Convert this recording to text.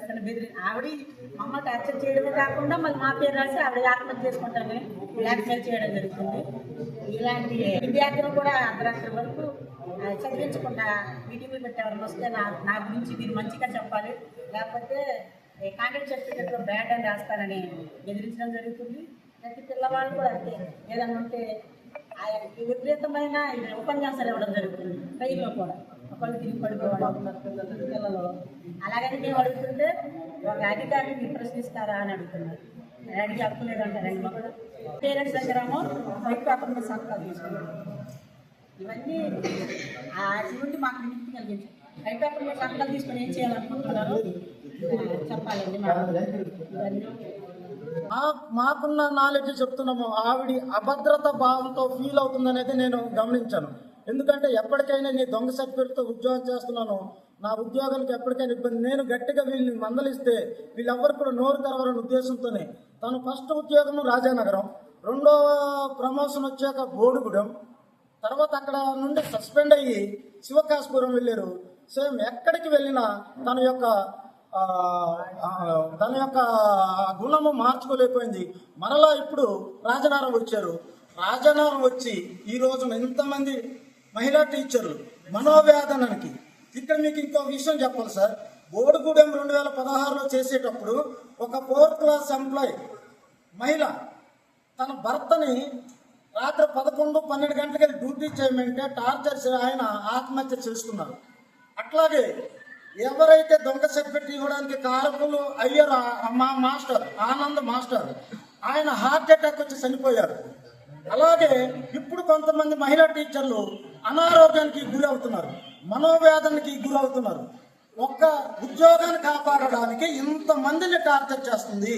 చేస్తాను బెదిరి ఆవిడ మమ్మల్ని టార్చర్ చేయడమే కాకుండా మళ్ళీ మా పేరు రాసి ఆవిడ ఆత్మహత్య చేసుకుంటానని బ్లాక్మెయిల్ చేయడం జరుగుతుంది. ఇలాంటి విద్యార్థులు కూడా అర్ధరాత్రి వరకు చదివించకుండా మీటింగ్లు పెట్టేవారు వస్తే నా గురించి మీరు మంచిగా చెప్పాలి, లేకపోతే కాంట్రాక్ట్ సర్టిఫికెట్లో బ్యాడ్ అని రాస్తానని బెదిరించడం జరుగుతుంది. ప్రతి పిల్లవాళ్ళు కూడా అంతే, ఏదన్నా ఉంటే విపరీతమైన ఉపన్యాసాలు ఇవ్వడం జరుగుతుంది. ట్రైన్లో కూడా ఒకళ్ళు తిరిగి పడిపోవడం పిల్లలు. అలాగని మేము అడుగుతుంటే ఒక అధికారిని మీరు ప్రశ్నిస్తారా అని అడుగుతున్నారు. అడిగి హక్కులేదంటారండి. మాకు పేరెంట్స్ దగ్గరేమో బయట పేపర్ సంతకాలు తీసుకున్నాం. ఇవన్నీ ఆ నుండి మాకు విముక్తి కలిగించారు. బయట పేపర్ మీద సంతకాలు తీసుకొని ఏం చేయాలనుకుంటున్నారు చెప్పాలండి. మాకున్న నాలెడ్జ్ చెప్తున్నాము. ఆవిడ అభద్రత భావంతో ఫీల్ అవుతుందనేది నేను గమనించాను. ఎందుకంటే ఎప్పటికైనా నీ దొంగ సర్టిఫికెట్తో ఉద్యోగం చేస్తున్నాను, నా ఉద్యోగానికి ఎప్పటికైనా ఇబ్బంది, నేను గట్టిగా వీళ్ళని మందలిస్తే వీళ్ళెవ్వరు కూడా నోరు తెరవరని ఉద్దేశంతోనే తను ఫస్ట్ ఉద్యోగం రాజానగరం, రెండో ప్రమోషన్ వచ్చాక బోడుగూడెం, తర్వాత అక్కడ నుండి సస్పెండ్ అయ్యి శివకాశపురం వెళ్ళారు. సేమ్ ఎక్కడికి వెళ్ళినా తన యొక్క గుణము మార్చుకోలేకపోయింది. మరలా ఇప్పుడు రాజనగరం వచ్చారు. రాజనగరం వచ్చి ఈ రోజున ఇంతమంది మహిళా టీచర్లు మనోవేదనకి. ఇక్కడ మీకు ఇంకో విషయం చెప్పాలి సార్. బోడుగూడెం 2016లో చేసేటప్పుడు ఒక 4th క్లాస్ ఎంప్లాయ్ మహిళ తన భర్తని రాత్రి 11-12 గంటలకి డ్యూటీ చేయమంటే టార్చర్ ఆయన ఆత్మహత్య చేసుకున్నారు. అట్లాగే ఎవరైతే దొంగ సర్టిఫికెట్ ఇవ్వడానికి కారకులు అయ్యారో మా మాస్టర్ ఆనంద్ మాస్టర్, ఆయన హార్ట్ అటాక్ వచ్చి చనిపోయారు. అలాగే ఇప్పుడు కొంతమంది మహిళా టీచర్లు అనారోగ్యానికి గురవుతున్నారు, మనోవేదనకి గురవుతున్నారు. ఒక్క ఉద్యోగాన్ని కాపాడడానికి ఇంతమందిని టార్చర్ చేస్తుంది.